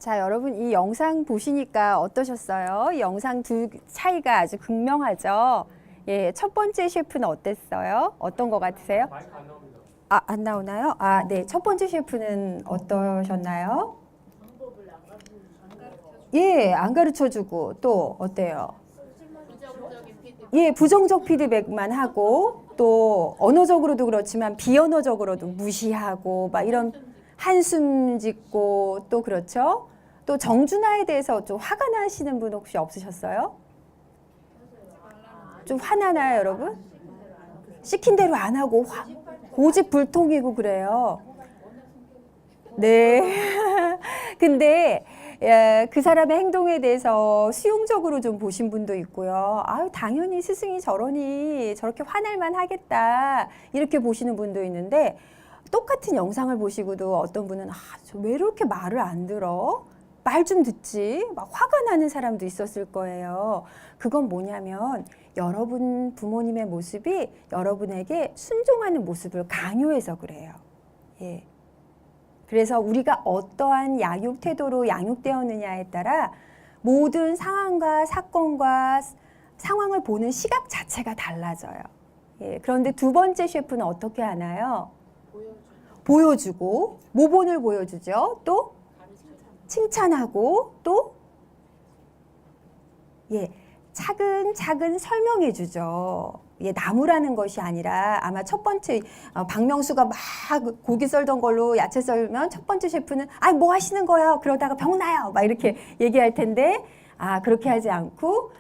자, 여러분 이 영상 보시니까 어떠셨어요? 이 영상 두 차이가 아주 극명하죠? 예, 첫 번째 셰프는 어땠어요? 어떤 거 같으세요? 마이크 안 나옵니다. 아, 안 나오나요? 아, 네. 첫 번째 셰프는 어떠셨나요? 예, 안 가르쳐 주고 또 어때요? 예, 부정적 피드백만 하고 또 언어적으로도 그렇지만 비언어적으로도 무시하고 막 이런 한숨 짓고 또 그렇죠? 또 정준하에 대해서 좀 화가 나시는 분 혹시 없으셨어요? 좀 화나나요, 여러분? 시킨 대로 안 하고 고집불통이고 그래요. 네. 근데 그 사람의 행동에 대해서 수용적으로 좀 보신 분도 있고요. 아유, 당연히 스승이 저러니 저렇게 화낼만 하겠다. 이렇게 보시는 분도 있는데 똑같은 영상을 보시고도 어떤 분은 저 왜 이렇게 말을 안 들어? 말 좀 듣지. 막 화가 나는 사람도 있었을 거예요. 그건 뭐냐면 여러분 부모님의 모습이 여러분에게 순종하는 모습을 강요해서 그래요. 예. 그래서 우리가 어떠한 양육 태도로 양육되었느냐에 따라 모든 상황과 사건과 상황을 보는 시각 자체가 달라져요. 예. 그런데 두 번째 셰프는 어떻게 하나요? 보여주고, 모본을 보여주죠. 또 칭찬하고, 또 예, 차근차근 설명해 주죠. 예, 나무라는 것이 아니라 아마 첫 번째 박명수가 막 고기 썰던 걸로 야채 썰면 첫 번째 셰프는 뭐 하시는 거예요? 그러다가 병나요. 막 이렇게 얘기할 텐데 그렇게 하지 않고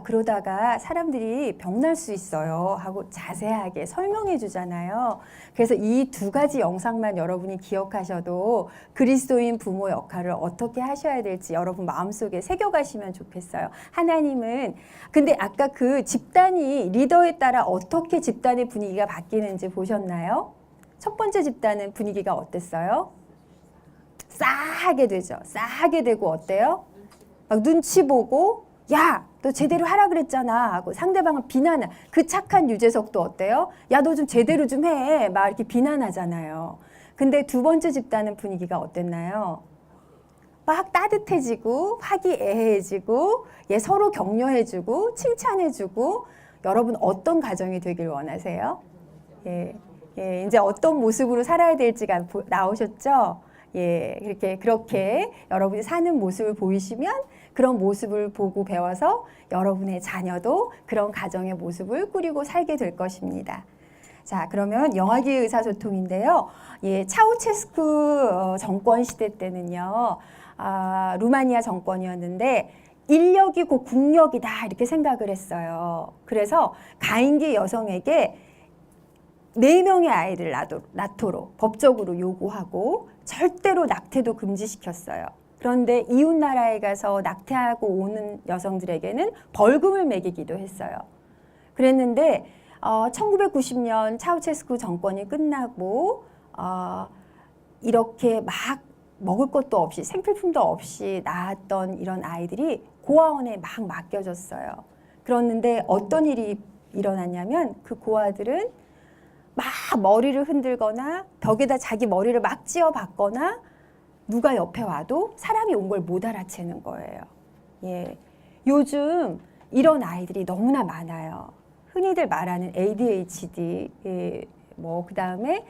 그러다가 사람들이 병날 수 있어요 하고 자세하게 설명해 주잖아요. 그래서 이 두 가지 영상만 여러분이 기억하셔도 그리스도인 부모 역할을 어떻게 하셔야 될지 여러분 마음속에 새겨가시면 좋겠어요. 하나님은 근데 아까 그 집단이 리더에 따라 어떻게 집단의 분위기가 바뀌는지 보셨나요? 첫 번째 집단은 분위기가 어땠어요? 싸하게 되죠. 싸하게 되고 어때요? 막 눈치 보고 야, 너 제대로 하라 그랬잖아 하고 상대방을 비난해. 그 착한 유재석도 어때요? 야, 너 좀 제대로 좀 해. 막 이렇게 비난하잖아요. 근데 두 번째 집단은 분위기가 어땠나요? 막 따뜻해지고 화기애애해지고 서로 격려해주고 칭찬해주고 여러분 어떤 가정이 되길 원하세요? 이제 어떤 모습으로 살아야 될지가 나오셨죠? 그렇게 여러분이 사는 모습을 보이시면 그런 모습을 보고 배워서 여러분의 자녀도 그런 가정의 모습을 꾸리고 살게 될 것입니다. 자, 그러면 영화기 의사소통인데요. 차우체스쿠 정권 시대 때는요, 루마니아 정권이었는데 인력이 곧 국력이다 이렇게 생각을 했어요. 그래서 가임기 여성에게 4명의 아이를 낳도록 법적으로 요구하고 절대로 낙태도 금지시켰어요. 그런데 이웃 나라에 가서 낙태하고 오는 여성들에게는 벌금을 매기기도 했어요. 그랬는데 1990년 차우체스쿠 정권이 끝나고 이렇게 막 먹을 것도 없이 생필품도 없이 낳았던 이런 아이들이 고아원에 막 맡겨졌어요. 그랬는데 어떤 일이 일어났냐면 그 고아들은 막 머리를 흔들거나 벽에다 자기 머리를 막 찧어박거나 누가 옆에 와도 사람이 온 걸 못 알아채는 거예요. 요즘 이런 아이들이 너무나 많아요. 흔히들 말하는 ADHD, 그 다음에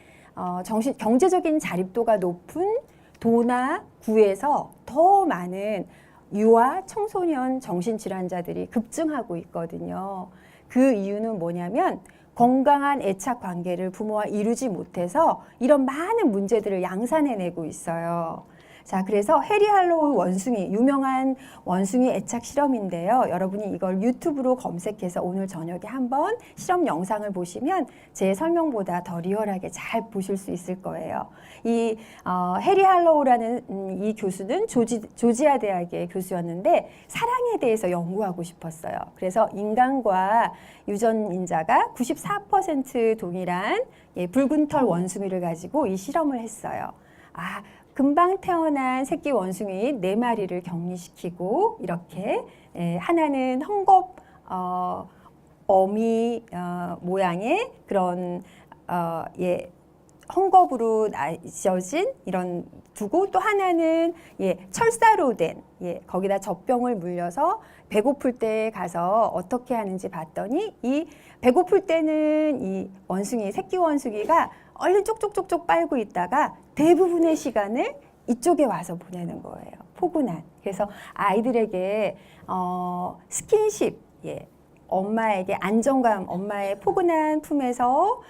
경제적인 자립도가 높은 도나 구에서 더 많은 유아, 청소년 정신질환자들이 급증하고 있거든요. 그 이유는 뭐냐면 건강한 애착 관계를 부모와 이루지 못해서 이런 많은 문제들을 양산해내고 있어요. 자, 그래서 해리 할로우 원숭이, 유명한 원숭이 애착 실험인데요. 여러분이 이걸 유튜브로 검색해서 오늘 저녁에 한번 실험 영상을 보시면 제 설명보다 더 리얼하게 잘 보실 수 있을 거예요. 이 해리 할로우라는 이 교수는 조지아 대학의 교수였는데 사랑에 대해서 연구하고 싶었어요. 그래서 인간과 유전인자가 94% 동일한 붉은 털 원숭이를 가지고 이 실험을 했어요. 금방 태어난 새끼 원숭이 4마리를 격리시키고 이렇게 하나는 헝겊 어미 모양의 그런 헝겊으로 나셔진 이런 두고 또 하나는 철사로 된 거기다 젖병을 물려서 배고플 때 가서 어떻게 하는지 봤더니 이 배고플 때는 이 원숭이 새끼 원숭이가 얼른 쪽쪽쪽쪽 빨고 있다가 대부분의 시간을 이쪽에 와서 보내는 거예요. 포근한. 그래서 아이들에게 스킨십, 엄마에게 안정감, 엄마의 포근한 품에서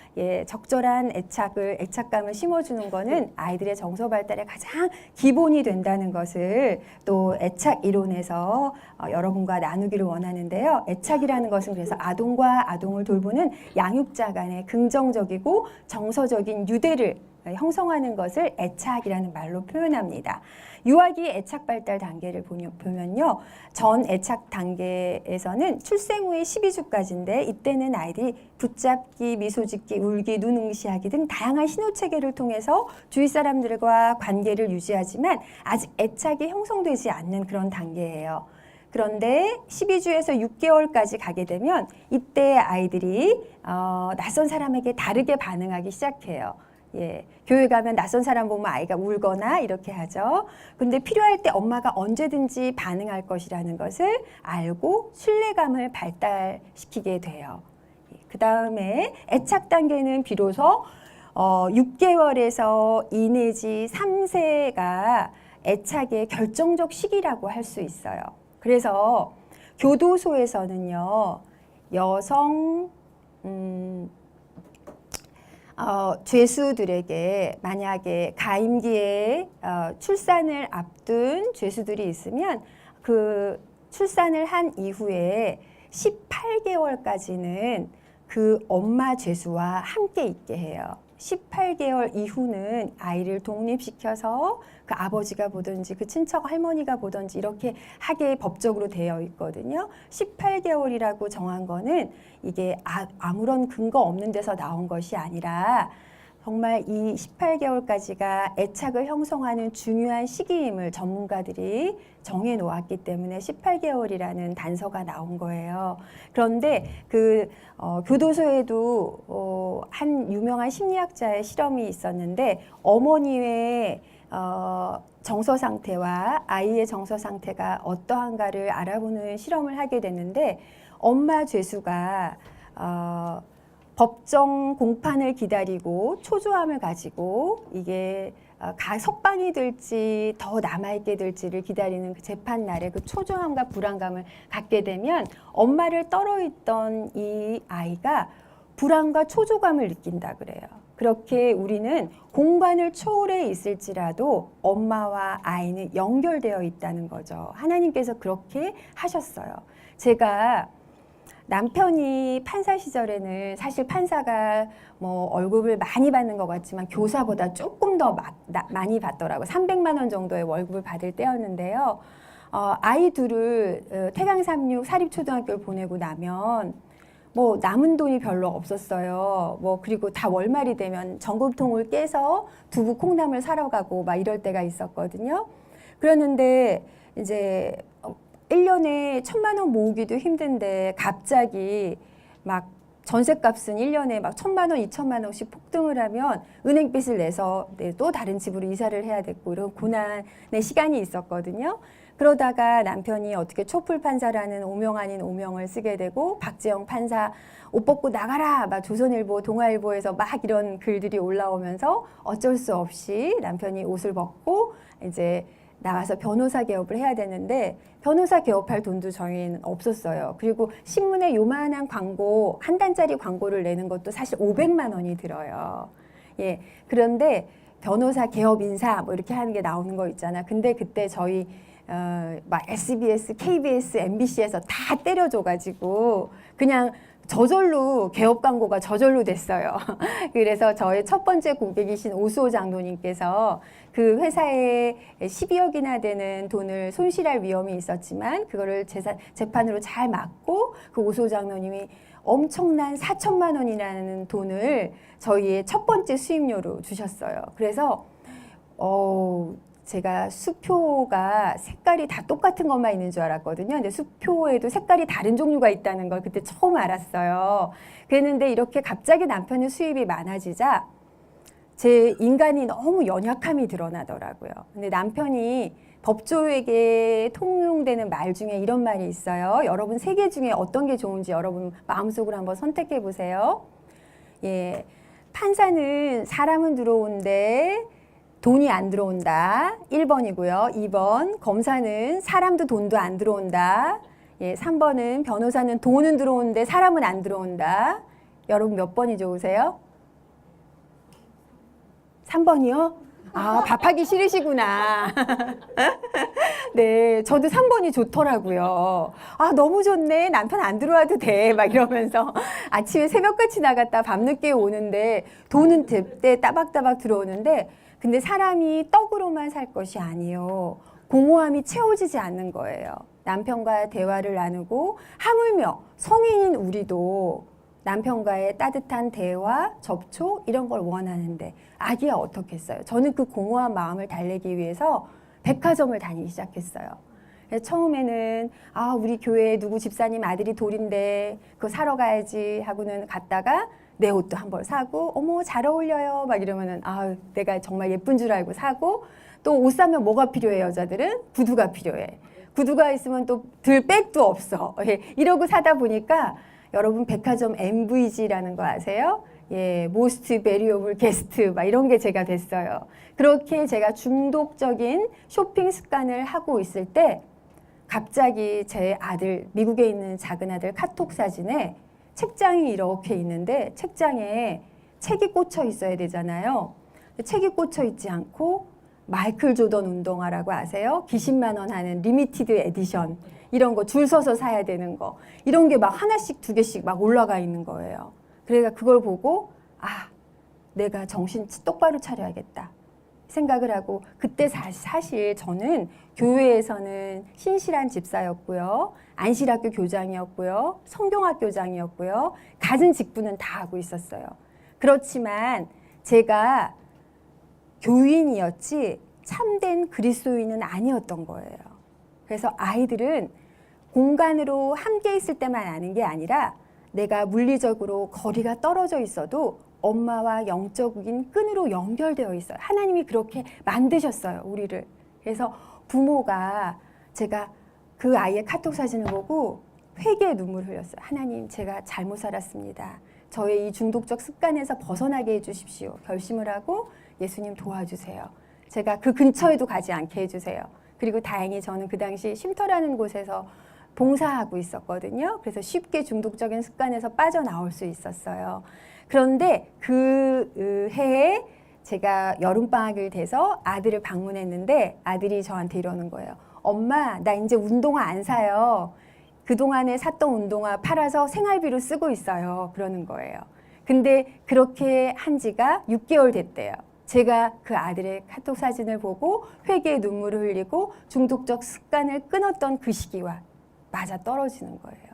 적절한 애착감을 심어주는 거는 아이들의 정서 발달의 가장 기본이 된다는 것을 또 애착 이론에서 여러분과 나누기를 원하는데요. 애착이라는 것은 그래서 아동과 아동을 돌보는 양육자 간의 긍정적이고 정서적인 유대를 형성하는 것을 애착이라는 말로 표현합니다. 유아기 애착 발달 단계를 보면요. 전 애착 단계에서는 출생 후에 12주까지인데 이때는 아이들이 붙잡기, 미소 짓기, 울기, 눈 응시하기 등 다양한 신호 체계를 통해서 주위 사람들과 관계를 유지하지만 아직 애착이 형성되지 않는 그런 단계예요. 그런데 12주에서 6개월까지 가게 되면 이때 아이들이 낯선 사람에게 다르게 반응하기 시작해요. 교회 가면 낯선 사람 보면 아이가 울거나 이렇게 하죠. 근데 필요할 때 엄마가 언제든지 반응할 것이라는 것을 알고 신뢰감을 발달시키게 돼요. 그 다음에 애착 단계는 비로소 6개월에서 2 내지 3세가 애착의 결정적 시기라고 할 수 있어요. 그래서 교도소에서는요, 여성 죄수들에게 만약에 가임기에 출산을 앞둔 죄수들이 있으면 그 출산을 한 이후에 18개월까지는 그 엄마 죄수와 함께 있게 해요. 18개월 이후는 아이를 독립시켜서 그 아버지가 보든지 그 친척 할머니가 보든지 이렇게 하게 법적으로 되어 있거든요. 18개월이라고 정한 거는 이게 아무런 근거 없는 데서 나온 것이 아니라 정말 이 18개월까지가 애착을 형성하는 중요한 시기임을 전문가들이 정해 놓았기 때문에 18개월이라는 단서가 나온 거예요. 그런데 그 교도소에도 한 유명한 심리학자의 실험이 있었는데 어머니의 정서 상태와 아이의 정서 상태가 어떠한가를 알아보는 실험을 하게 됐는데 엄마 죄수가 법정 공판을 기다리고 초조함을 가지고 이게 석방이 될지 더 남아있게 될지를 기다리는 그 재판 날에 그 초조함과 불안감을 갖게 되면 엄마를 떨어있던 이 아이가 불안과 초조감을 느낀다 그래요. 그렇게 우리는 공간을 초월해 있을지라도 엄마와 아이는 연결되어 있다는 거죠. 하나님께서 그렇게 하셨어요. 제가 남편이 판사 시절에는 사실 판사가 뭐 월급을 많이 받는 것 같지만 교사보다 조금 더 많이 받더라고요. 300만 원 정도의 월급을 받을 때였는데요. 아이 둘을 태강삼육 사립초등학교를 보내고 나면 뭐 남은 돈이 별로 없었어요. 뭐 그리고 다 월말이 되면 전금통을 깨서 두부 콩나물 사러 가고 막 이럴 때가 있었거든요. 그랬는데 이제 1년에 1,000만 원 모으기도 힘든데 갑자기 막 전셋값은 1년에 막 1,000만 원, 2,000만 원씩 폭등을 하면 은행빚을 내서 또 다른 집으로 이사를 해야 됐고 이런 고난의 시간이 있었거든요. 그러다가 남편이 어떻게 촛불 판사라는 오명 아닌 오명을 쓰게 되고 박지영 판사 옷 벗고 나가라 막 조선일보, 동아일보에서 막 이런 글들이 올라오면서 어쩔 수 없이 남편이 옷을 벗고 이제 나와서 변호사 개업을 해야 되는데 변호사 개업할 돈도 저희는 없었어요. 그리고 신문에 요만한 광고, 한 단짜리 광고를 내는 것도 사실 500만 원이 들어요. 그런데 변호사 개업 인사 뭐 이렇게 하는 게 나오는 거 있잖아. 근데 그때 저희 막 SBS, KBS, MBC에서 다 때려줘가지고 그냥 저절로 개업 광고가 저절로 됐어요. 그래서 저의 첫 번째 고객이신 오수호 장로님께서 그 회사에 12억이나 되는 돈을 손실할 위험이 있었지만 그거를 재판으로 잘 막고 그 오수호 장로님이 엄청난 4천만 원이라는 돈을 저희의 첫 번째 수임료로 주셨어요. 그래서 제가 수표가 색깔이 다 똑같은 것만 있는 줄 알았거든요. 근데 수표에도 색깔이 다른 종류가 있다는 걸 그때 처음 알았어요. 그랬는데 이렇게 갑자기 남편의 수입이 많아지자 제 인간이 너무 연약함이 드러나더라고요. 근데 남편이 법조에게 통용되는 말 중에 이런 말이 있어요. 여러분 세 개 중에 어떤 게 좋은지 여러분 마음속으로 한번 선택해 보세요. 예, 판사는 사람은 들어오는데 돈이 안 들어온다. 1번이고요. 2번 검사는 사람도 돈도 안 들어온다. 예, 3번은 변호사는 돈은 들어오는데 사람은 안 들어온다. 여러분 몇 번이 좋으세요? 3번이요? 아, 밥하기 싫으시구나. 네, 저도 3번이 좋더라고요. 아, 너무 좋네. 남편 안 들어와도 돼. 막 이러면서 아침에 새벽같이 나갔다 밤늦게 오는데 돈은 때 따박따박 들어오는데 근데 사람이 떡으로만 살 것이 아니에요. 공허함이 채워지지 않는 거예요. 남편과 대화를 나누고 하물며 성인인 우리도 남편과의 따뜻한 대화, 접촉 이런 걸 원하는데 아기야 어떻겠어요? 저는 그 공허한 마음을 달래기 위해서 백화점을 다니기 시작했어요. 처음에는 우리 교회에 누구 집사님 아들이 돌인데 그거 사러 가야지 하고는 갔다가 내 옷도 한 벌 사고 어머 잘 어울려요 막 이러면은 내가 정말 예쁜 줄 알고 사고 또 옷 사면 뭐가 필요해 여자들은? 구두가 필요해. 구두가 있으면 또 들 백도 없어. 이러고 사다 보니까 여러분 백화점 MVG라는 거 아세요? 예, Most Valuable Guest 막 이런 게 제가 됐어요. 그렇게 제가 중독적인 쇼핑 습관을 하고 있을 때 갑자기 제 아들, 미국에 있는 작은 아들 카톡 사진에 책장이 이렇게 있는데 책장에 책이 꽂혀 있어야 되잖아요. 책이 꽂혀 있지 않고 마이클 조던 운동화라고 아세요? 기십만 원 하는 리미티드 에디션 이런 거 줄 서서 사야 되는 거 이런 게 막 하나씩 두 개씩 막 올라가 있는 거예요. 그래서 그걸 보고 내가 정신 똑바로 차려야겠다 생각을 하고 그때 사실 저는 교회에서는 신실한 집사였고요. 안실학교 교장이었고요. 성경학교장이었고요. 갖은 직분은 다 하고 있었어요. 그렇지만 제가 교인이었지 참된 그리스도인은 아니었던 거예요. 그래서 아이들은 공간으로 함께 있을 때만 아는 게 아니라 내가 물리적으로 거리가 떨어져 있어도 엄마와 영적인 끈으로 연결되어 있어요. 하나님이 그렇게 만드셨어요, 우리를. 그래서 부모가 제가 그 아이의 카톡 사진을 보고 회개의 눈물을 흘렸어요. 하나님, 제가 잘못 살았습니다. 저의 이 중독적 습관에서 벗어나게 해주십시오. 결심을 하고 예수님 도와주세요. 제가 그 근처에도 가지 않게 해주세요. 그리고 다행히 저는 그 당시 쉼터라는 곳에서 봉사하고 있었거든요. 그래서 쉽게 중독적인 습관에서 빠져나올 수 있었어요. 그런데 그 해에 제가 여름방학이 돼서 아들을 방문했는데 아들이 저한테 이러는 거예요. 엄마, 나 이제 운동화 안 사요. 그동안에 샀던 운동화 팔아서 생활비로 쓰고 있어요. 그러는 거예요. 근데 그렇게 한 지가 6개월 됐대요. 제가 그 아들의 카톡 사진을 보고 회개의 눈물을 흘리고 중독적 습관을 끊었던 그 시기와 맞아 떨어지는 거예요.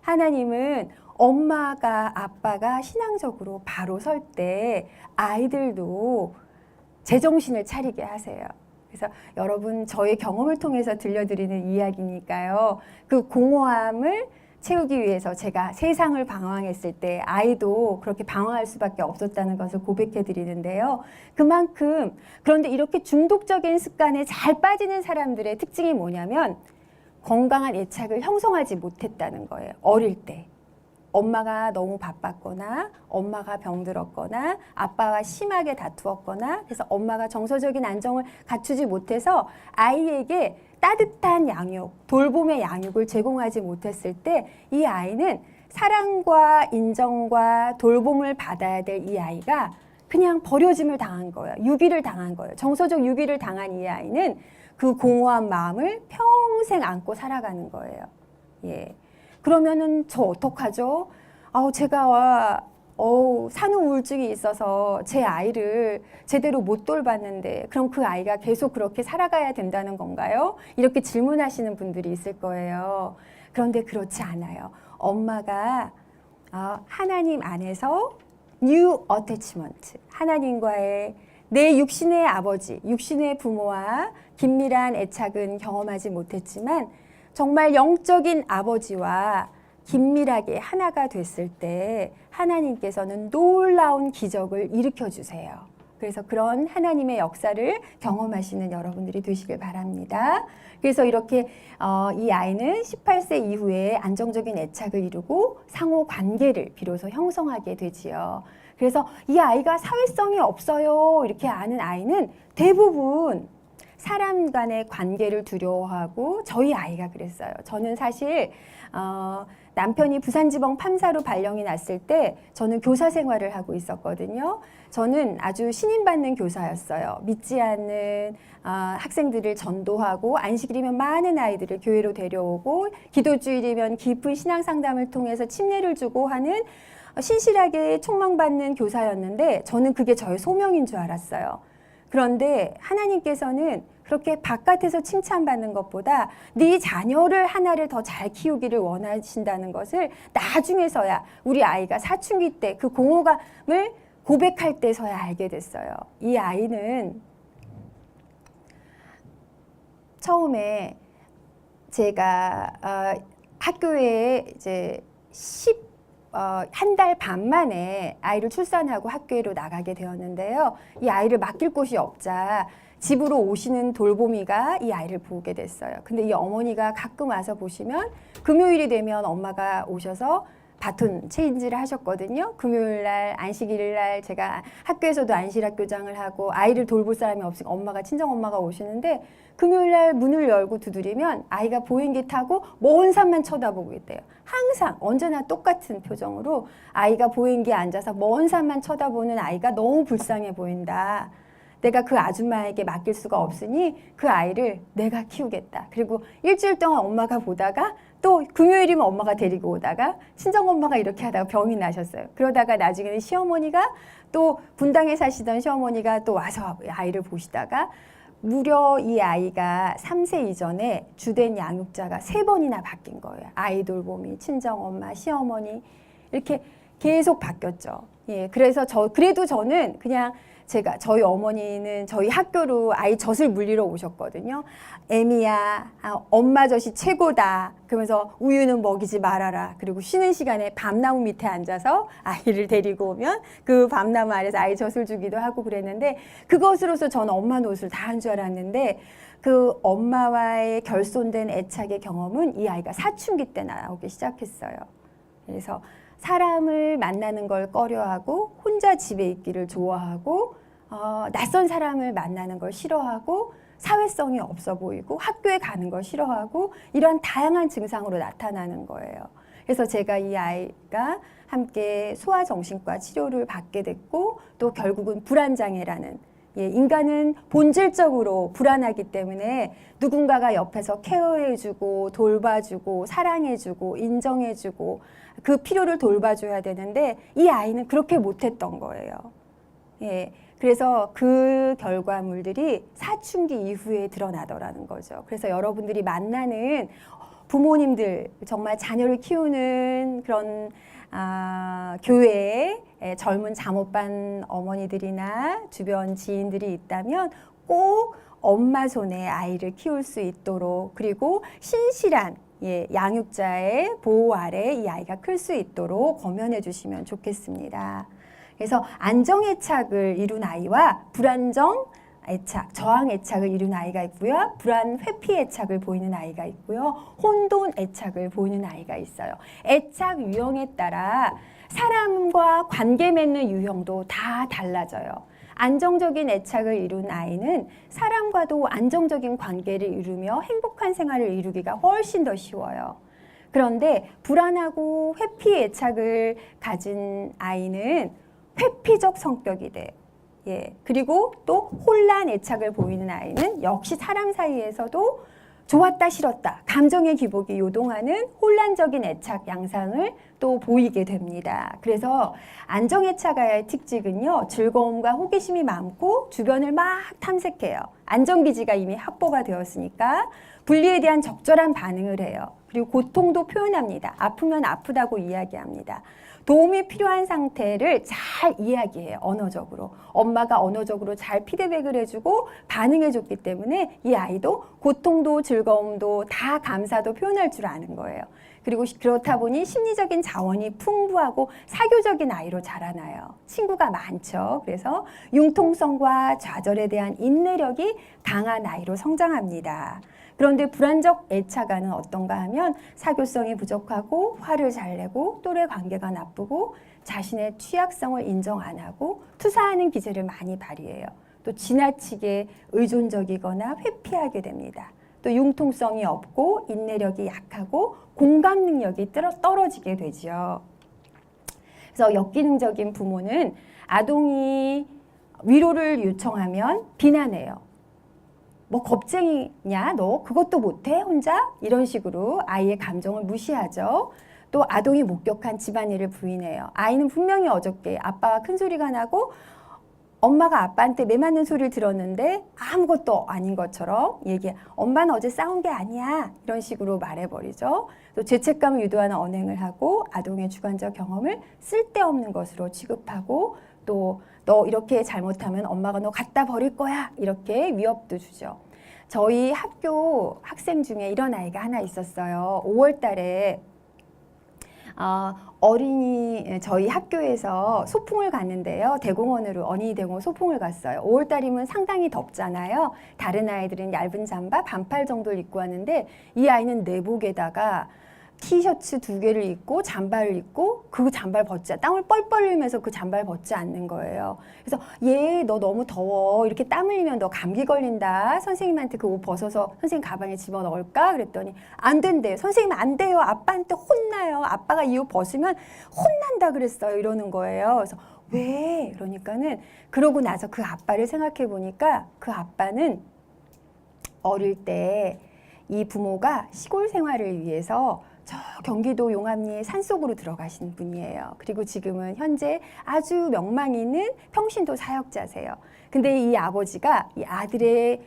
하나님은 엄마가 아빠가 신앙적으로 바로 설 때 아이들도 제정신을 차리게 하세요. 그래서 여러분 저의 경험을 통해서 들려드리는 이야기니까요. 그 공허함을 채우기 위해서 제가 세상을 방황했을 때 아이도 그렇게 방황할 수밖에 없었다는 것을 고백해 드리는데요. 그만큼 그런데 이렇게 중독적인 습관에 잘 빠지는 사람들의 특징이 뭐냐면 건강한 애착을 형성하지 못했다는 거예요. 어릴 때. 엄마가 너무 바빴거나 엄마가 병들었거나 아빠와 심하게 다투었거나 그래서 엄마가 정서적인 안정을 갖추지 못해서 아이에게 따뜻한 양육, 돌봄의 양육을 제공하지 못했을 때 이 아이는 사랑과 인정과 돌봄을 받아야 될 이 아이가 그냥 버려짐을 당한 거예요. 유기를 당한 거예요. 정서적 유기를 당한 이 아이는 그 공허한 마음을 평생 안고 살아가는 거예요. 예. 그러면은 저 어떡하죠? 제가 산후 우울증이 있어서 제 아이를 제대로 못 돌봤는데 그럼 그 아이가 계속 그렇게 살아가야 된다는 건가요? 이렇게 질문하시는 분들이 있을 거예요. 그런데 그렇지 않아요. 엄마가 하나님 안에서 new attachment, 하나님과의 내 육신의 아버지, 육신의 부모와 긴밀한 애착은 경험하지 못했지만 정말 영적인 아버지와 긴밀하게 하나가 됐을 때 하나님께서는 놀라운 기적을 일으켜 주세요. 그래서 그런 하나님의 역사를 경험하시는 여러분들이 되시길 바랍니다. 그래서 이렇게 이 아이는 18세 이후에 안정적인 애착을 이루고 상호 관계를 비로소 형성하게 되지요. 그래서 이 아이가 사회성이 없어요 이렇게 아는 아이는 대부분 사람 간의 관계를 두려워하고, 저희 아이가 그랬어요. 저는 사실 남편이 부산지방 판사로 발령이 났을 때 저는 교사 생활을 하고 있었거든요. 저는 아주 신임받는 교사였어요. 믿지 않는 학생들을 전도하고, 안식일이면 많은 아이들을 교회로 데려오고, 기도주일이면 깊은 신앙 상담을 통해서 침례를 주고 하는 신실하게 촉망받는 교사였는데, 저는 그게 저의 소명인 줄 알았어요. 그런데 하나님께서는 그렇게 바깥에서 칭찬받는 것보다 네 자녀를 하나를 더 잘 키우기를 원하신다는 것을 나중에서야, 우리 아이가 사춘기 때 그 공허감을 고백할 때서야 알게 됐어요. 이 아이는 처음에 제가 학교에 이제 한 달 반 만에 아이를 출산하고 학교로 나가게 되었는데요. 이 아이를 맡길 곳이 없자 집으로 오시는 돌보미가 이 아이를 보게 됐어요. 근데 이 어머니가 가끔 와서 보시면 금요일이 되면 엄마가 오셔서 바톤 체인지를 하셨거든요. 금요일 날, 안식일 날 제가 학교에서도 안식일학 교장을 하고 아이를 돌볼 사람이 없으니까 엄마가, 친정엄마가 오시는데, 금요일 날 문을 열고 두드리면 아이가 보행기 타고 먼 산만 쳐다보고 있대요. 항상 언제나 똑같은 표정으로 아이가 보행기에 앉아서 먼 산만 쳐다보는 아이가 너무 불쌍해 보인다. 내가 그 아줌마에게 맡길 수가 없으니 그 아이를 내가 키우겠다. 그리고 일주일 동안 엄마가 보다가 또 금요일이면 엄마가 데리고 오다가 친정엄마가 이렇게 하다가 병이 나셨어요. 그러다가 나중에는 시어머니가, 또 분당에 사시던 시어머니가 또 와서 아이를 보시다가 무려 이 아이가 3세 이전에 주된 양육자가 3번이나 바뀐 거예요. 아이 돌보미, 친정엄마, 시어머니 이렇게 계속 바뀌었죠. 예, 그래서 그래도 저는 그냥 저희 어머니는 저희 학교로 아이 젖을 물리러 오셨거든요. 애미야, 엄마 젖이 최고다. 그러면서 우유는 먹이지 말아라. 그리고 쉬는 시간에 밤나무 밑에 앉아서 아이를 데리고 오면 그 밤나무 아래서 아이 젖을 주기도 하고 그랬는데, 그것으로서 저는 엄마 노릇을 다 한 줄 알았는데, 그 엄마와의 결손된 애착의 경험은 이 아이가 사춘기 때 나오기 시작했어요. 그래서 사람을 만나는 걸 꺼려하고, 혼자 집에 있기를 좋아하고, 낯선 사람을 만나는 걸 싫어하고, 사회성이 없어 보이고, 학교에 가는 걸 싫어하고, 이런 다양한 증상으로 나타나는 거예요. 그래서 제가 이 아이가 함께 소아정신과 치료를 받게 됐고, 또 결국은 불안장애라는, 인간은 본질적으로 불안하기 때문에 누군가가 옆에서 케어해주고 돌봐주고 사랑해주고 인정해주고 그 필요를 돌봐줘야 되는데, 이 아이는 그렇게 못했던 거예요. 예, 그래서 그 결과물들이 사춘기 이후에 드러나더라는 거죠. 그래서 여러분들이 만나는 부모님들, 정말 자녀를 키우는 그런 교회에 젊은 잠옷반 어머니들이나 주변 지인들이 있다면 꼭 엄마 손에 아이를 키울 수 있도록, 그리고 신실한 양육자의 보호 아래 이 아이가 클 수 있도록 권면해 주시면 좋겠습니다. 그래서 안정애착을 이룬 아이와 불안정 애착, 저항 애착을 이룬 아이가 있고요. 불안 회피 애착을 보이는 아이가 있고요. 혼돈 애착을 보이는 아이가 있어요. 애착 유형에 따라 사람과 관계 맺는 유형도 다 달라져요. 안정적인 애착을 이룬 아이는 사람과도 안정적인 관계를 이루며 행복한 생활을 이루기가 훨씬 더 쉬워요. 그런데 불안하고 회피 애착을 가진 아이는 회피적 성격이 돼요. 예, 그리고 또 혼란 애착을 보이는 아이는 역시 사람 사이에서도 좋았다 싫었다 감정의 기복이 요동하는 혼란적인 애착 양상을 또 보이게 됩니다. 그래서 안정애착아의 특징은요, 즐거움과 호기심이 많고 주변을 막 탐색해요. 안정기지가 이미 확보가 되었으니까 분리에 대한 적절한 반응을 해요. 그리고 고통도 표현합니다. 아프면 아프다고 이야기합니다. 도움이 필요한 상태를 잘 이야기해요. 언어적으로. 엄마가 언어적으로 잘 피드백을 해주고 반응해줬기 때문에 이 아이도 고통도 즐거움도 다 감사도 표현할 줄 아는 거예요. 그리고 그렇다 보니 심리적인 자원이 풍부하고 사교적인 아이로 자라나요. 친구가 많죠. 그래서 융통성과 좌절에 대한 인내력이 강한 아이로 성장합니다. 그런데 불안적 애착아는 어떤가 하면 사교성이 부족하고 화를 잘 내고 또래 관계가 나쁘고 자신의 취약성을 인정 안 하고 투사하는 기질을 많이 발휘해요. 또 지나치게 의존적이거나 회피하게 됩니다. 또 융통성이 없고 인내력이 약하고 공감 능력이 떨어지게 되죠. 그래서 역기능적인 부모는 아동이 위로를 요청하면 비난해요. 뭐 겁쟁이냐 너 그것도 못해 혼자? 이런 식으로 아이의 감정을 무시하죠. 또 아동이 목격한 집안일을 부인해요. 아이는 분명히 어저께 아빠가 큰 소리가 나고 엄마가 아빠한테 매맞는 소리를 들었는데 아무것도 아닌 것처럼 얘기해. 엄마는 어제 싸운 게 아니야. 이런 식으로 말해버리죠. 또 죄책감을 유도하는 언행을 하고 아동의 주관적 경험을 쓸데없는 것으로 취급하고 또 너 이렇게 잘못하면 엄마가 너 갖다 버릴 거야. 이렇게 위협도 주죠. 저희 학교 학생 중에 이런 아이가 하나 있었어요. 5월 달에 저희 학교에서 소풍을 갔는데요. 대공원으로 어린이 대공원 소풍을 갔어요. 5월 달이면 상당히 덥잖아요. 다른 아이들은 얇은 잠바, 반팔 정도를 입고 왔는데 이 아이는 내복에다가 티셔츠 2개를 입고 잠바를 입고 그 잠바를 땀을 뻘뻘 흘리면서 그 잠바를 벗지 않는 거예요. 그래서 얘 너 너무 더워. 이렇게 땀 흘리면 너 감기 걸린다. 선생님한테 그 옷 벗어서 선생님 가방에 집어넣을까? 그랬더니 안 된대요. 선생님 안 돼요. 아빠한테 혼나요. 아빠가 이 옷 벗으면 혼난다 그랬어요. 이러는 거예요. 그래서 왜? 그러니까는 그러고 나서 그 아빠를 생각해 보니까 그 아빠는 어릴 때 이 부모가 시골 생활을 위해서 저 경기도 용암리의 산속으로 들어가신 분이에요. 그리고 지금은 현재 아주 명망 있는 평신도 사역자세요. 근데 이 아버지가 이 아들의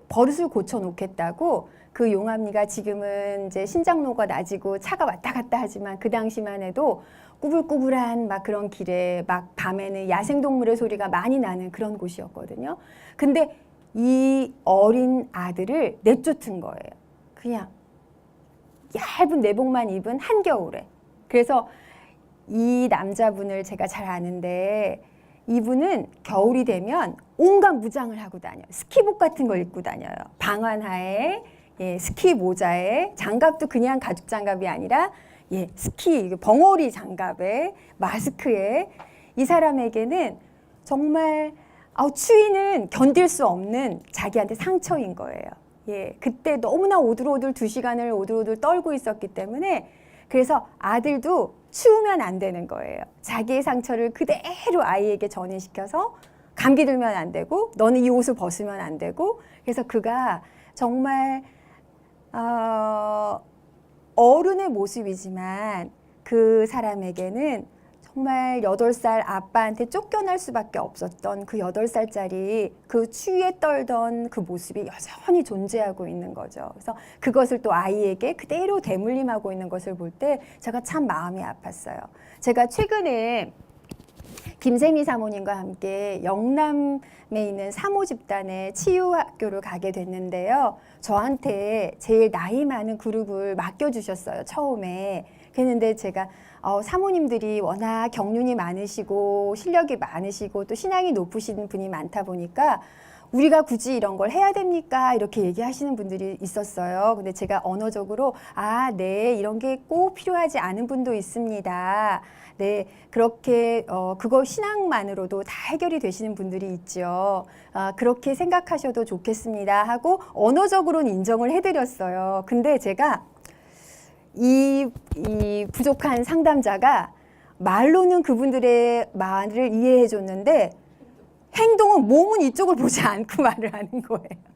버릇을 고쳐 놓겠다고 그 용암리가 지금은 이제 신장로가 낮이고 차가 왔다 갔다 하지만 그 당시만 해도 꾸불꾸불한 막 그런 길에 막 밤에는 야생동물의 소리가 많이 나는 그런 곳이었거든요. 근데 이 어린 아들을 내쫓은 거예요. 그냥 얇은 내복만 입은 한겨울에. 그래서 이 남자분을 제가 잘 아는데 이분은 겨울이 되면 온갖 무장을 하고 다녀요. 스키복 같은 걸 입고 다녀요. 방한하에 스키 모자에 장갑도 그냥 가죽 장갑이 아니라 스키 벙어리 장갑에 마스크에 이 사람에게는 정말 추위는 견딜 수 없는 자기한테 상처인 거예요. 그때 너무나 오들오들 2시간을 오들오들 떨고 있었기 때문에 그래서 아들도 추우면 안 되는 거예요. 자기의 상처를 그대로 아이에게 전이시켜서 감기 들면 안 되고 너는 이 옷을 벗으면 안 되고 그래서 그가 정말 어른의 모습이지만 그 사람에게는 정말 8살 아빠한테 쫓겨날 수밖에 없었던 그 8살짜리 그 추위에 떨던 그 모습이 여전히 존재하고 있는 거죠. 그래서 그것을 또 아이에게 그대로 대물림하고 있는 것을 볼 때 제가 참 마음이 아팠어요. 제가 최근에 김세미 사모님과 함께 영남에 있는 사모 집단의 치유학교를 가게 됐는데요. 저한테 제일 나이 많은 그룹을 맡겨주셨어요. 처음에. 그랬는데 제가 사모님들이 워낙 경륜이 많으시고 실력이 많으시고 또 신앙이 높으신 분이 많다 보니까 우리가 굳이 이런 걸 해야 됩니까? 이렇게 얘기하시는 분들이 있었어요. 근데 제가 언어적으로 네, 이런 게 꼭 필요하지 않은 분도 있습니다. 네, 그렇게 그거 신앙만으로도 다 해결이 되시는 분들이 있죠. 그렇게 생각하셔도 좋겠습니다 하고 언어적으로는 인정을 해드렸어요. 근데 제가 이 부족한 상담자가 말로는 그분들의 말을 이해해 줬는데 행동은 몸은 이쪽을 보지 않고 말을 하는 거예요.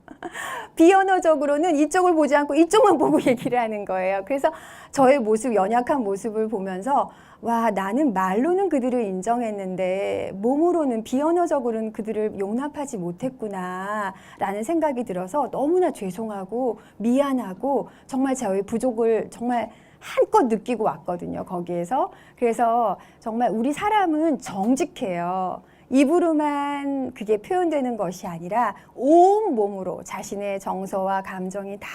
비언어적으로는 이쪽을 보지 않고 이쪽만 보고 얘기를 하는 거예요. 그래서 저의 모습, 연약한 모습을 보면서 와, 나는 말로는 그들을 인정했는데 몸으로는 비언어적으로는 그들을 용납하지 못했구나 라는 생각이 들어서 너무나 죄송하고 미안하고 정말 저의 부족을 정말 한껏 느끼고 왔거든요. 거기에서. 그래서 정말 우리 사람은 정직해요. 입으로만 그게 표현되는 것이 아니라 온 몸으로 자신의 정서와 감정이 다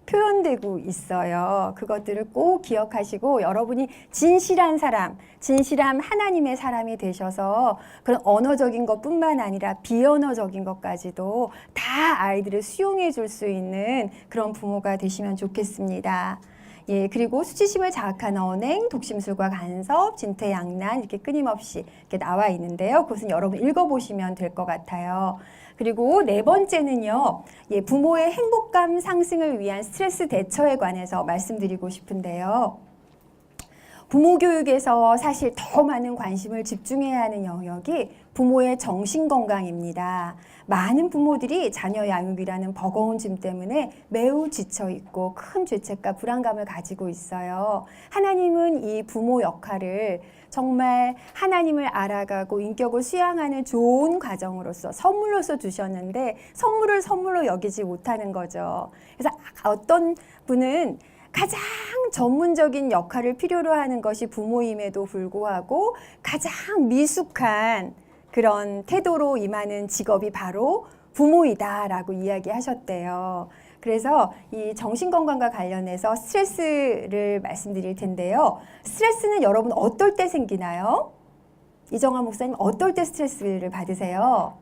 표현되고 있어요. 그것들을 꼭 기억하시고 여러분이 진실한 사람, 진실한 하나님의 사람이 되셔서 그런 언어적인 것뿐만 아니라 비언어적인 것까지도 다 아이들을 수용해 줄 수 있는 그런 부모가 되시면 좋겠습니다. 예, 그리고 수치심을 자극하는 언행, 독심술과 간섭, 진퇴양난 이렇게 끊임없이 이렇게 나와 있는데요. 그것은 여러분 읽어보시면 될 것 같아요. 그리고 네 번째는요, 예, 부모의 행복감 상승을 위한 스트레스 대처에 관해서 말씀드리고 싶은데요. 부모 교육에서 사실 더 많은 관심을 집중해야 하는 영역이 부모의 정신건강입니다. 많은 부모들이 자녀 양육이라는 버거운 짐 때문에 매우 지쳐있고 큰 죄책과 불안감을 가지고 있어요. 하나님은 이 부모 역할을 정말 하나님을 알아가고 인격을 수양하는 좋은 과정으로서 선물로서 주셨는데 선물을 선물로 여기지 못하는 거죠. 그래서 어떤 분은 가장 전문적인 역할을 필요로 하는 것이 부모임에도 불구하고 가장 미숙한 그런 태도로 임하는 직업이 바로 부모이다라고 이야기하셨대요. 그래서 이 정신건강과 관련해서 스트레스를 말씀드릴 텐데요. 스트레스는 여러분 어떨 때 생기나요? 이정환 목사님 어떨 때 스트레스를 받으세요?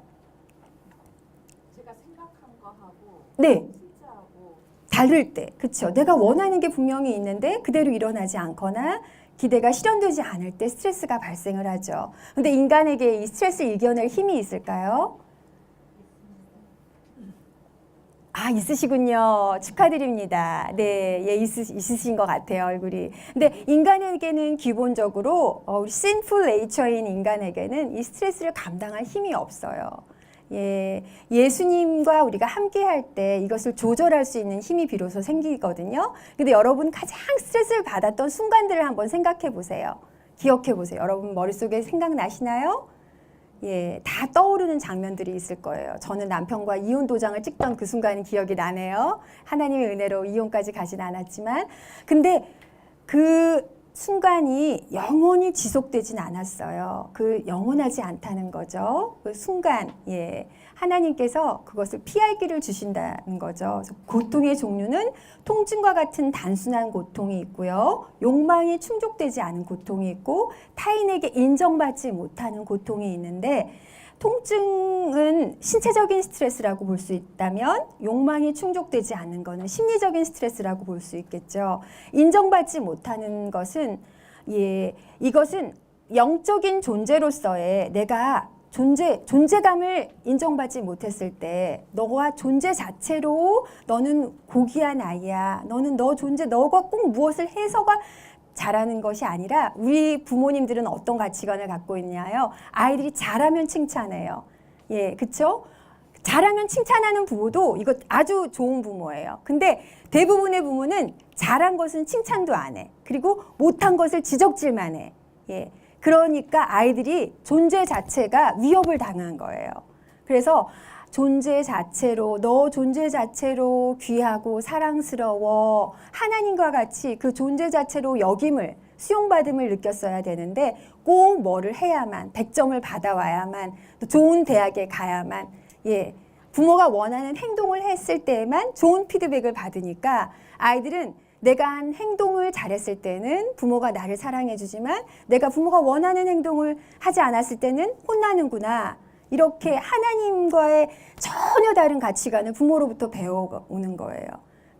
제가 생각한 거하고 네. 실제하고 다를 때, 그렇죠. 내가 원하는 게 분명히 있는데 그대로 일어나지 않거나 기대가 실현되지 않을 때 스트레스가 발생을 하죠. 근데 인간에게 이 스트레스를 이겨낼 힘이 있을까요? 아, 있으시군요. 축하드립니다. 네, 예, 있으신 것 같아요, 얼굴이. 근데 인간에게는 기본적으로, 우리 sinful nature인 인간에게는 이 스트레스를 감당할 힘이 없어요. 예, 예수님과 우리가 함께 할 때 이것을 조절할 수 있는 힘이 비로소 생기거든요. 근데 여러분 가장 스트레스를 받았던 순간들을 한번 생각해 보세요. 기억해 보세요. 여러분 머릿속에 생각나시나요? 예, 다 떠오르는 장면들이 있을 거예요. 저는 남편과 이혼 도장을 찍던 그 순간이 기억이 나네요. 하나님의 은혜로 이혼까지 가진 않았지만. 근데 그 순간이 영원히 지속되진 않았어요. 그 영원하지 않다는 거죠. 그 순간, 예. 하나님께서 그것을 피할 길을 주신다는 거죠. 그래서 고통의 종류는 통증과 같은 단순한 고통이 있고요. 욕망이 충족되지 않은 고통이 있고 타인에게 인정받지 못하는 고통이 있는데 통증은 신체적인 스트레스라고 볼 수 있다면 욕망이 충족되지 않는 것은 심리적인 스트레스라고 볼 수 있겠죠. 인정받지 못하는 것은 이것은 영적인 존재로서의 내가 존재감을 인정받지 못했을 때 너와 존재 자체로 너는 고귀한 아이야. 너는 너가 꼭 무엇을 해서가 잘하는 것이 아니라 우리 부모님들은 어떤 가치관을 갖고 있냐요. 아이들이 잘하면 칭찬해요. 예, 그쵸? 잘하면 칭찬하는 부모도 이거 아주 좋은 부모예요. 근데 대부분의 부모는 잘한 것은 칭찬도 안 해. 그리고 못한 것을 지적질만 해. 예. 그러니까 아이들이 존재 자체가 위협을 당한 거예요. 그래서 존재 자체로 너 존재 자체로 귀하고 사랑스러워 하나님과 같이 그 존재 자체로 여김을 수용받음을 느꼈어야 되는데 꼭 뭐를 해야만 100점을 받아와야만 또 좋은 대학에 가야만 예 부모가 원하는 행동을 했을 때에만 좋은 피드백을 받으니까 아이들은 내가 한 행동을 잘했을 때는 부모가 나를 사랑해 주지만 내가 부모가 원하는 행동을 하지 않았을 때는 혼나는구나. 이렇게 하나님과의 전혀 다른 가치관을 부모로부터 배워오는 거예요.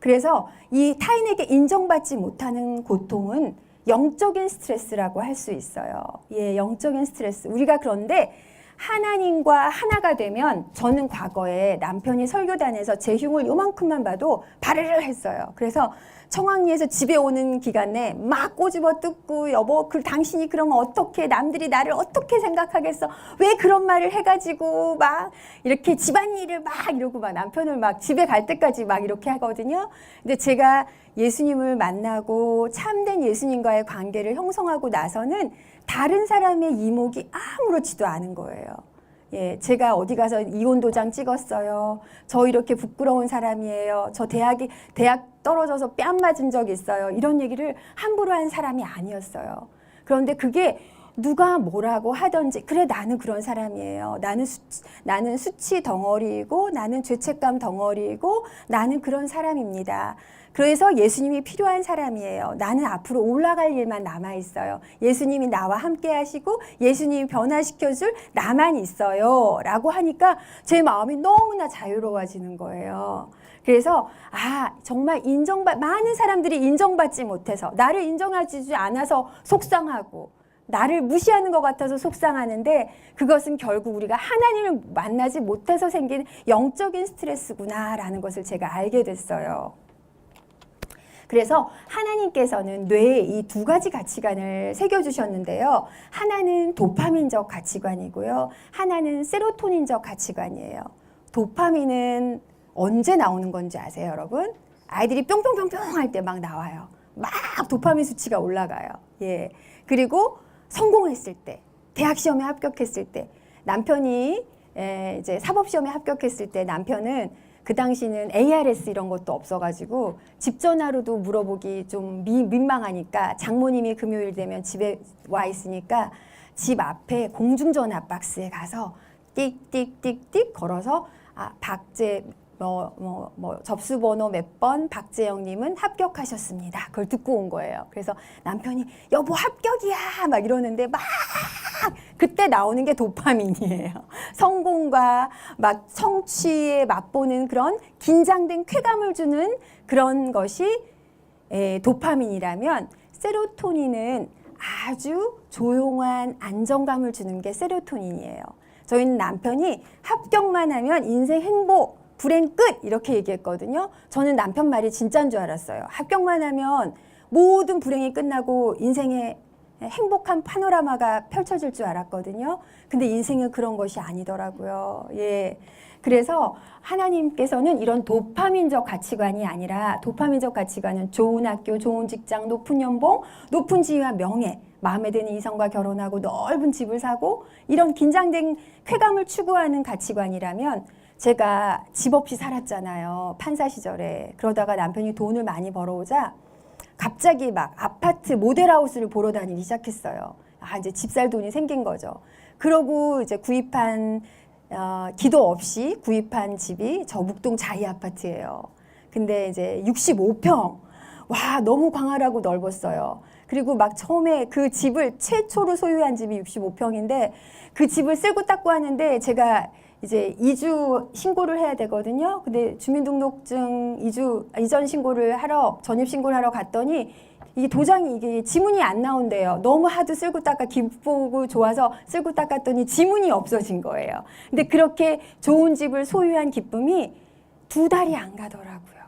그래서 이 타인에게 인정받지 못하는 고통은 영적인 스트레스라고 할 수 있어요. 예, 영적인 스트레스. 우리가 그런데 하나님과 하나가 되면 저는 과거에 남편이 설교단에서 제 흉을 요만큼만 봐도 발해를 했어요. 그래서 청황리에서 집에 오는 기간에 막 꼬집어 뜯고 여보 당신이 그러면 어떻게 남들이 나를 어떻게 생각하겠어 왜 그런 말을 해가지고 막 이렇게 집안일을 막 이러고 막 남편을 막 집에 갈 때까지 막 이렇게 하거든요. 근데 제가 예수님을 만나고 참된 예수님과의 관계를 형성하고 나서는 다른 사람의 이목이 아무렇지도 않은 거예요. 예, 제가 어디 가서 이혼 도장 찍었어요. 저 이렇게 부끄러운 사람이에요. 저 대학 떨어져서 뺨 맞은 적 있어요. 이런 얘기를 함부로 한 사람이 아니었어요. 그런데 그게 누가 뭐라고 하든지 그래 나는 그런 사람이에요. 나는 수치 덩어리이고 나는 죄책감 덩어리이고 나는 그런 사람입니다. 그래서 예수님이 필요한 사람이에요. 나는 앞으로 올라갈 일만 남아 있어요. 예수님이 나와 함께 하시고 예수님이 변화시켜줄 나만 있어요. 라고 하니까 제 마음이 너무나 자유로워지는 거예요. 그래서 정말 많은 사람들이 인정받지 못해서 나를 인정하지 않아서 속상하고 나를 무시하는 것 같아서 속상하는데 그것은 결국 우리가 하나님을 만나지 못해서 생긴 영적인 스트레스구나라는 것을 제가 알게 됐어요. 그래서 하나님께서는 뇌에 이 두 가지 가치관을 새겨주셨는데요. 하나는 도파민적 가치관이고요. 하나는 세로토닌적 가치관이에요. 도파민은 언제 나오는 건지 아세요, 여러분? 아이들이 뿅뿅뿅뿅 할 때 막 나와요. 막 도파민 수치가 올라가요. 예. 그리고 성공했을 때, 대학 시험에 합격했을 때, 남편이 이제 사법 시험에 합격했을 때 남편은 그 당시는 ARS 이런 것도 없어가지고 집 전화로도 물어보기 좀 민망하니까 장모님이 금요일 되면 집에 와 있으니까 집 앞에 공중전화 박스에 가서 띡띡띡띡 걸어서 박재 접수번호 몇 번 박재영님은 합격하셨습니다. 그걸 듣고 온 거예요. 그래서 남편이 여보 합격이야 막 이러는데 막 그때 나오는 게 도파민이에요. 성공과 막 성취에 맛보는 그런 긴장된 쾌감을 주는 그런 것이 도파민이라면 세로토닌은 아주 조용한 안정감을 주는 게 세로토닌이에요. 저희는 남편이 합격만 하면 인생 행복 불행 끝 이렇게 얘기했거든요. 저는 남편 말이 진짜인 줄 알았어요. 합격만 하면 모든 불행이 끝나고 인생의 행복한 파노라마가 펼쳐질 줄 알았거든요. 근데 인생은 그런 것이 아니더라고요. 예. 그래서 하나님께서는 이런 도파민적 가치관이 아니라 도파민적 가치관은 좋은 학교, 좋은 직장, 높은 연봉, 높은 지위와 명예, 마음에 드는 이성과 결혼하고 넓은 집을 사고 이런 긴장된 쾌감을 추구하는 가치관이라면 제가 집 없이 살았잖아요. 판사 시절에. 그러다가 남편이 돈을 많이 벌어오자 갑자기 막 아파트 모델하우스를 보러 다니기 시작했어요. 이제 집 살 돈이 생긴 거죠. 그러고 이제 기도 없이 구입한 집이 저 묵동 자이 아파트예요. 근데 이제 65평. 와, 너무 광활하고 넓었어요. 그리고 막 처음에 그 집을 최초로 소유한 집이 65평인데 그 집을 쓸고 닦고 하는데 제가 이제 이주 신고를 해야 되거든요. 근데 주민등록증 이전 신고를 전입 신고를 하러 갔더니 이게 도장이 이게 지문이 안 나온대요. 너무 하도 쓸고 닦아 기쁘고 좋아서 쓸고 닦았더니 지문이 없어진 거예요. 근데 그렇게 좋은 집을 소유한 기쁨이 2달이 안 가더라고요.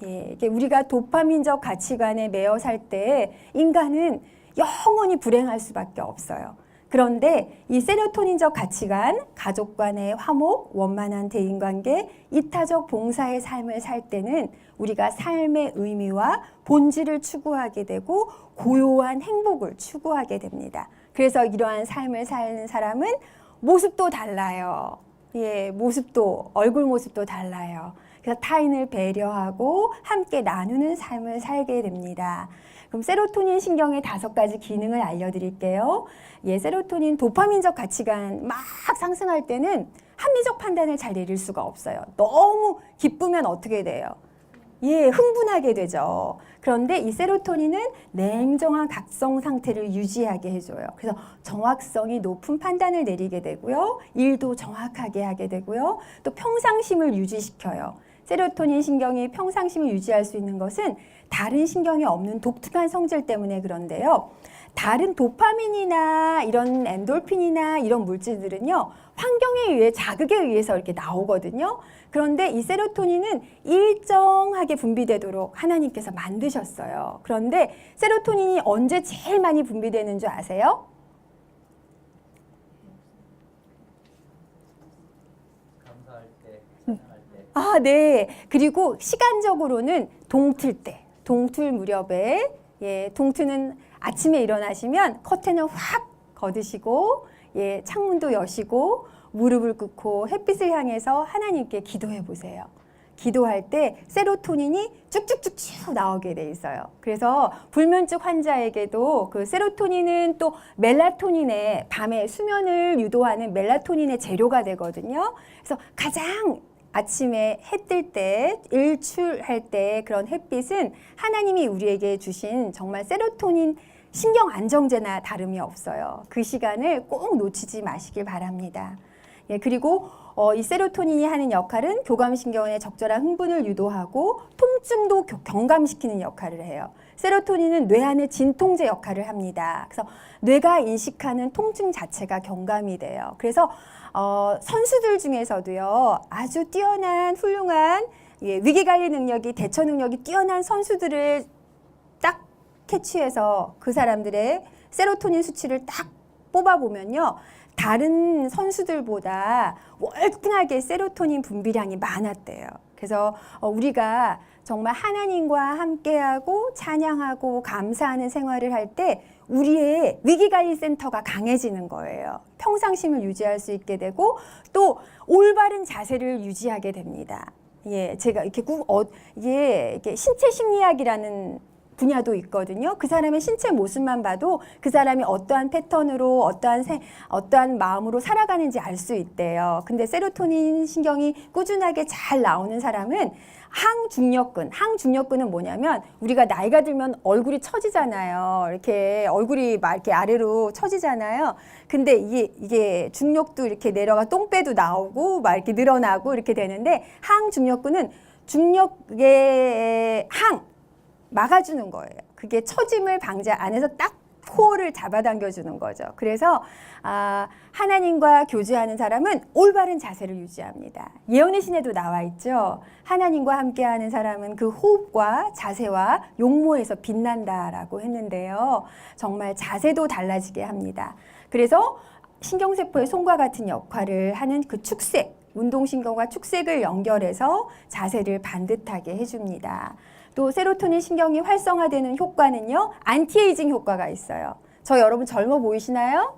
예, 이게 우리가 도파민적 가치관에 매여 살 때 인간은 영원히 불행할 수밖에 없어요. 그런데 이 세로토닌적 가치관, 가족 간의 화목, 원만한 대인관계, 이타적 봉사의 삶을 살 때는 우리가 삶의 의미와 본질을 추구하게 되고 고요한 행복을 추구하게 됩니다. 그래서 이러한 삶을 사는 사람은 모습도 달라요. 예, 얼굴 모습도 달라요. 그래서 타인을 배려하고 함께 나누는 삶을 살게 됩니다. 그럼 세로토닌 신경의 5가지 기능을 알려드릴게요. 예, 세로토닌 도파민적 가치관 막 상승할 때는 합리적 판단을 잘 내릴 수가 없어요. 너무 기쁘면 어떻게 돼요? 예, 흥분하게 되죠. 그런데 이 세로토닌은 냉정한 각성 상태를 유지하게 해줘요. 그래서 정확성이 높은 판단을 내리게 되고요. 일도 정확하게 하게 되고요. 또 평상심을 유지시켜요. 세로토닌 신경이 평상심을 유지할 수 있는 것은 다른 신경이 없는 독특한 성질 때문에 그런데요. 다른 도파민이나 이런 엔돌핀이나 이런 물질들은요. 환경에 의해 자극에 의해서 이렇게 나오거든요. 그런데 이 세로토닌은 일정하게 분비되도록 하나님께서 만드셨어요. 그런데 세로토닌이 언제 제일 많이 분비되는 줄 아세요? 감사할 때, 찬양할 때. 네. 그리고 시간적으로는 동틀 무렵에 동트는 아침에 일어나시면 커튼을 확 걷으시고 창문도 여시고 무릎을 꿇고 햇빛을 향해서 하나님께 기도해 보세요. 기도할 때 세로토닌이 쭉쭉쭉쭉 나오게 돼 있어요. 그래서 불면증 환자에게도 그 세로토닌은 또 멜라토닌의 밤에 수면을 유도하는 멜라토닌의 재료가 되거든요. 그래서 가장 아침에 해 뜰 때, 일출할 때 그런 햇빛은 하나님이 우리에게 주신 정말 세로토닌 신경 안정제나 다름이 없어요. 그 시간을 꼭 놓치지 마시길 바랍니다. 예, 그리고 이 세로토닌이 하는 역할은 교감신경의 적절한 흥분을 유도하고 통증도 경감시키는 역할을 해요. 세로토닌은 뇌 안의 진통제 역할을 합니다. 그래서 뇌가 인식하는 통증 자체가 경감이 돼요. 그래서 선수들 중에서도요, 아주 뛰어난 훌륭한 위기관리 능력이, 대처 능력이 뛰어난 선수들을 딱 캐치해서 그 사람들의 세로토닌 수치를 딱 뽑아보면요, 다른 선수들보다 월등하게 세로토닌 분비량이 많았대요. 그래서 우리가 정말 하나님과 함께하고 찬양하고 감사하는 생활을 할 때 우리의 위기관리센터가 강해지는 거예요. 평상심을 유지할 수 있게 되고 또 올바른 자세를 유지하게 됩니다. 예, 제가 이렇게 이게 신체 심리학이라는 분야도 있거든요. 그 사람의 신체 모습만 봐도 그 사람이 어떠한 패턴으로 어떠한 마음으로 살아가는지 알 수 있대요. 근데 세로토닌 신경이 꾸준하게 잘 나오는 사람은 항중력근은 뭐냐면 우리가 나이가 들면 얼굴이 처지잖아요. 이렇게 얼굴이 막 이렇게 아래로 처지잖아요. 근데 이게 중력도 이렇게 내려가 똥배도 나오고 막 이렇게 늘어나고 이렇게 되는데 항중력근은 중력의 막아주는 거예요. 그게 처짐을 안에서 딱 코어를 잡아당겨주는 거죠. 그래서 하나님과 교제하는 사람은 올바른 자세를 유지합니다. 예언의 신에도 나와 있죠. 하나님과 함께하는 사람은 그 호흡과 자세와 용모에서 빛난다라고 했는데요. 정말 자세도 달라지게 합니다. 그래서 신경세포의 손과 같은 역할을 하는 그 축색, 운동신경과 축색을 연결해서 자세를 반듯하게 해줍니다. 또 세로토닌 신경이 활성화되는 효과는요, 안티에이징 효과가 있어요. 저 여러분 젊어 보이시나요?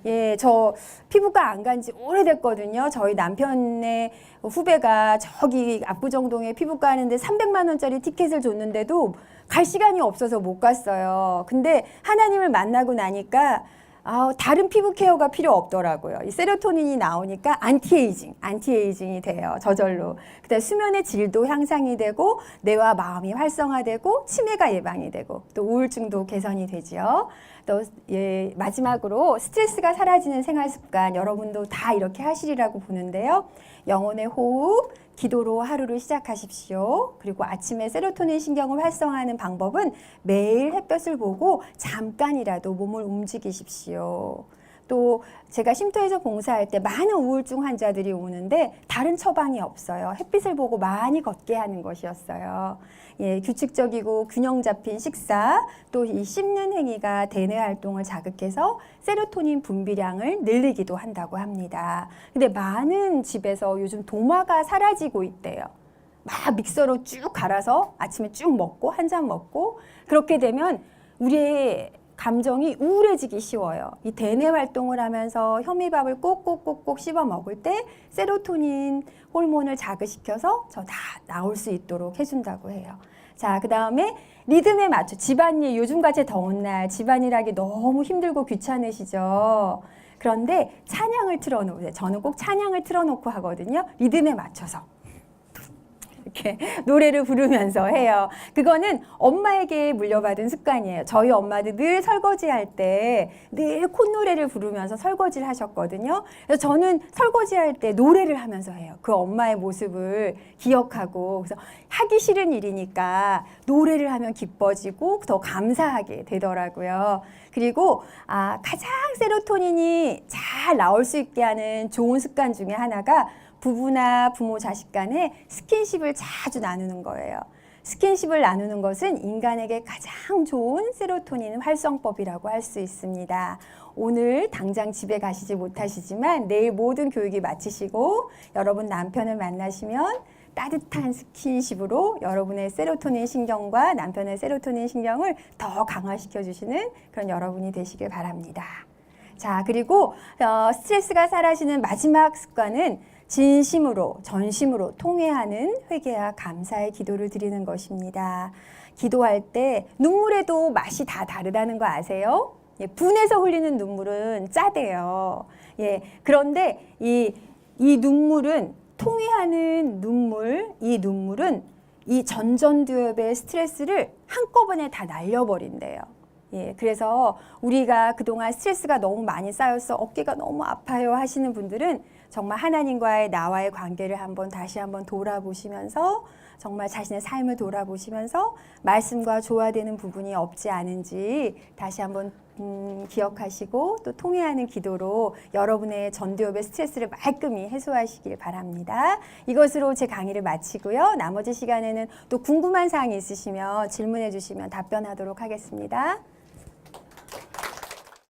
예, 저 피부과 안 간 지 오래됐거든요. 저희 남편의 후배가 저기 압구정동에 피부과 하는데 300만 원짜리 티켓을 줬는데도 갈 시간이 없어서 못 갔어요. 근데 하나님을 만나고 나니까 다른 피부 케어가 필요 없더라고요. 이 세로토닌이 나오니까 안티에이징이 돼요. 저절로. 그다음에 수면의 질도 향상이 되고 뇌와 마음이 활성화되고 치매가 예방이 되고 또 우울증도 개선이 되죠. 또 마지막으로 스트레스가 사라지는 생활 습관 여러분도 다 이렇게 하시리라고 보는데요. 영혼의 호흡, 기도로 하루를 시작하십시오. 그리고 아침에 세로토닌 신경을 활성화하는 방법은 매일 햇볕을 보고 잠깐이라도 몸을 움직이십시오. 또 제가 쉼터에서 봉사할 때 많은 우울증 환자들이 오는데 다른 처방이 없어요. 햇빛을 보고 많이 걷게 하는 것이었어요. 예, 규칙적이고 균형 잡힌 식사, 또 이 씹는 행위가 대뇌 활동을 자극해서 세로토닌 분비량을 늘리기도 한다고 합니다. 근데 많은 집에서 요즘 도마가 사라지고 있대요. 막 믹서로 쭉 갈아서 아침에 쭉 먹고 한 잔 먹고 그렇게 되면 우리의 감정이 우울해지기 쉬워요. 이 대뇌 활동을 하면서 현미밥을 꼭꼭꼭꼭 씹어 먹을 때 세로토닌 호르몬을 자극시켜서 저 다 나올 수 있도록 해준다고 해요. 자, 그 다음에 리듬에 맞춰 집안일, 요즘같이 더운 날 집안일 하기 너무 힘들고 귀찮으시죠? 그런데 찬양을 틀어놓으세요. 저는 꼭 찬양을 틀어놓고 하거든요. 리듬에 맞춰서. 이렇게 노래를 부르면서 해요. 그거는 엄마에게 물려받은 습관이에요. 저희 엄마도 늘 설거지할 때 늘 콧노래를 부르면서 설거지를 하셨거든요. 그래서 저는 설거지할 때 노래를 하면서 해요. 그 엄마의 모습을 기억하고 그래서 하기 싫은 일이니까 노래를 하면 기뻐지고 더 감사하게 되더라고요. 그리고 가장 세로토닌이 잘 나올 수 있게 하는 좋은 습관 중에 하나가 부부나 부모 자식 간에 스킨십을 자주 나누는 거예요. 스킨십을 나누는 것은 인간에게 가장 좋은 세로토닌 활성법이라고 할 수 있습니다. 오늘 당장 집에 가시지 못하시지만 내일 모든 교육이 마치시고 여러분 남편을 만나시면 따뜻한 스킨십으로 여러분의 세로토닌 신경과 남편의 세로토닌 신경을 더 강화시켜 주시는 그런 여러분이 되시길 바랍니다. 자, 그리고 스트레스가 사라지는 마지막 습관은 진심으로 전심으로 통회하는 회개와 감사의 기도를 드리는 것입니다. 기도할 때 눈물에도 맛이 다 다르다는 거 아세요? 예, 분해서 흘리는 눈물은 짜대요. 예, 그런데 이 눈물은 통회하는 눈물, 이 눈물은 이 전전두엽의 스트레스를 한꺼번에 다 날려버린대요. 예, 그래서 우리가 그동안 스트레스가 너무 많이 쌓여서 어깨가 너무 아파요 하시는 분들은 정말 하나님과의 나와의 관계를 다시 한번 돌아보시면서 정말 자신의 삶을 돌아보시면서 말씀과 조화되는 부분이 없지 않은지 다시 한번 기억하시고 또 통회하는 기도로 여러분의 전두엽의 스트레스를 말끔히 해소하시길 바랍니다. 이것으로 제 강의를 마치고요. 나머지 시간에는 또 궁금한 사항이 있으시면 질문해 주시면 답변하도록 하겠습니다.